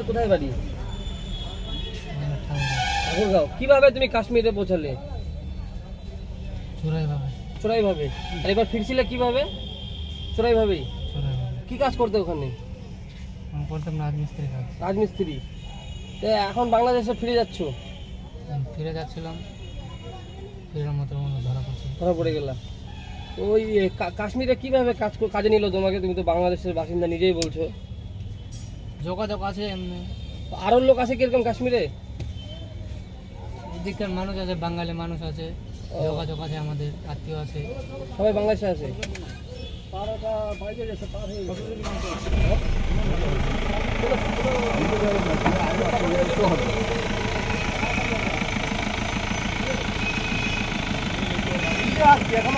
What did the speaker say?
বাংলাদেশে কোথায় বাড়ি? ঠাকুরগাঁও। কিভাবে তুমি কাশ্মীরে পৌঁছালে? চোরাই ভাবে। আর এবার ফিরছিলে কিভাবে? চোরাই ভাবেই। কি কাজ করতে ওখানে? করতাম রাজমিস্ত্রি কাজ। রাজমিস্ত্রি। এখন বাংলাদেশে ফিরে যাচ্ছ? ফিরে যাচ্ছিলাম, ফেরার মতো ধরা পড়ে গেলাম। ওই কাশ্মীরে কিভাবে কাজে নিল তোমাকে? তুমি তো বাংলাদেশের বাসিন্দা নিজেই বলছো। যোগাযোগ আছে এমনি। আরো লোক আছে কিরকম কাশ্মীরে? এদিককার মানুষ আছে, বাঙালি মানুষ আছে, যোগাযোগ আছে, আমাদের আত্মীয় আছে, সবাই বাংলাদেশে আছে। এখন